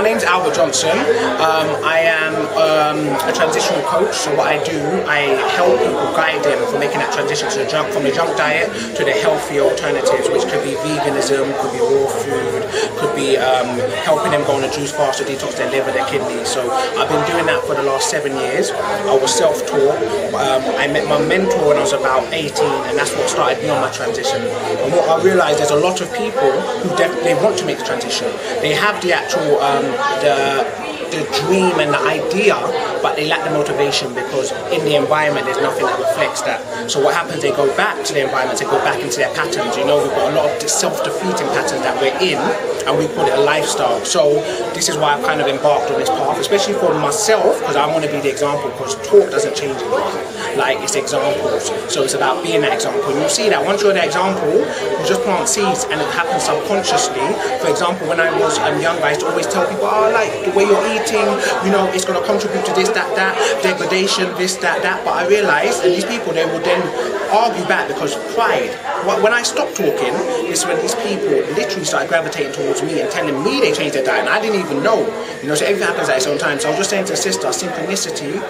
name's Albert Johnson. I am a transitional coach. So what I do, I help people, guide them from making that transition to from the junk diet to the healthy alternatives, which could be veganism, could be raw food, could be helping them go on a juice fast to detox their liver, their kidneys. So I've been doing that for the last 7 years. I was self-taught. I met my mentor when I was about 18, and that's what started me on my transition. And what I realized, there's a lot of people who definitely want to make the transition. They have the actual the dream and the idea, but they lack the motivation because in the environment there's nothing that reflects that. So what happens, they go back to the environment, they go back into their patterns. You know, we've got a lot of self-defeating patterns that we're in, and we call it a lifestyle. So this is why I've kind of embarked on this path, especially for myself, because I want to be the example, because talk doesn't change anything. Like, it's examples. So it's about being that example. And you see that once you're that example, you just plant seeds, and it happens subconsciously. For example, when I was young, I used to always tell people, oh, like the way you're eating, you know, it's going to contribute to this, that, degradation, this, that. But I realized, and these people, they would then argue back because pride. When I stopped talking, is when these people literally started gravitating towards me and telling me they changed their diet, and I didn't even know. You know, so everything happens at its own time. So I was just saying to the sister, synchronicity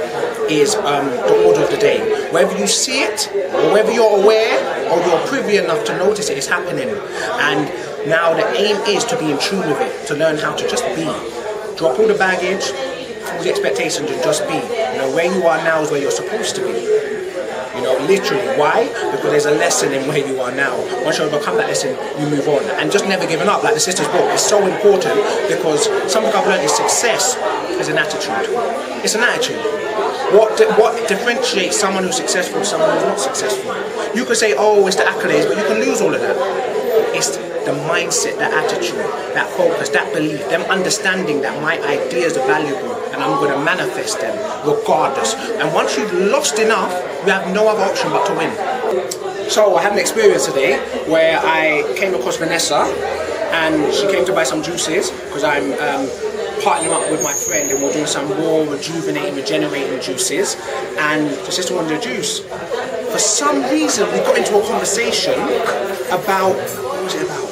is the order of the day. Whether you see it, or whether you're aware, or you're privy enough to notice it, it's happening. And now the aim is to be in tune with it, to learn how to just be. Drop all the baggage, all the expectations, and just be. You know, where you are now is where you're supposed to be. You know, literally. Why? Because there's a lesson in where you are now. Once you overcome that lesson, you move on. And just never giving up, like the sister's book, is so important, because something I've learned is success is an attitude. It's an attitude. What differentiates someone who's successful from someone who's not successful? You could say, oh, it's the accolades, but you can lose all of that. It's the mindset, that attitude, that focus, that belief, them understanding that my ideas are valuable and I'm going to manifest them regardless. And once you've lost enough, you have no other option but to win. So I had an experience today where I came across Vanessa, and she came to buy some juices because I'm partnering up with my friend, and we're doing some raw, rejuvenating, regenerating juices, and the sister wanted a juice. For some reason, we got into a conversation about, what was it about?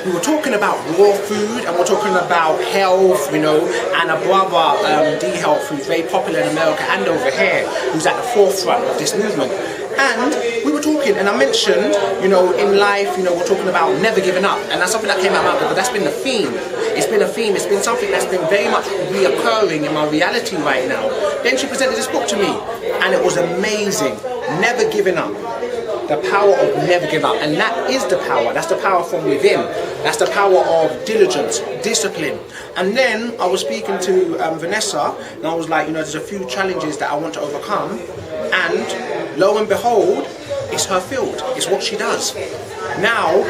We were talking about raw food, and we're talking about health, you know, and a brother, D-Health, who's very popular in America and over here, who's at the forefront of this movement. And we were talking, and I mentioned, you know, in life, you know, we're talking about never giving up, and that's something that came out of my mouth, because that's been the theme. It's been a theme, it's been something that's been very much reoccurring in my reality right now. Then she presented this book to me, and it was amazing. Never giving up. The power of never give up. And that is the power. That's the power from within. That's the power of diligence, discipline. And then I was speaking to Vanessa, and I was like, you know, there's a few challenges that I want to overcome. And lo and behold, it's her field. It's what she does. Now,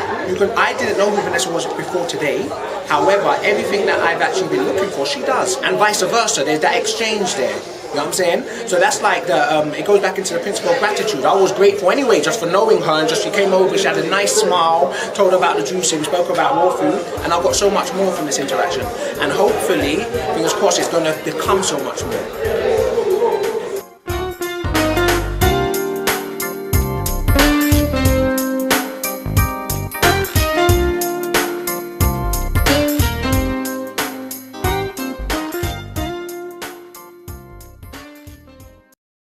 I didn't know who Vanessa was before today. However, everything that I've actually been looking for, she does. And vice versa. There's that exchange there. You know what I'm saying? So that's like it goes back into the principle of gratitude. I was grateful anyway just for knowing her, and just she came over, she had a nice smile, told her about the juicing, we spoke about raw food, and I've got so much more from this interaction. And hopefully, fingers crossed, it's going to become so much more.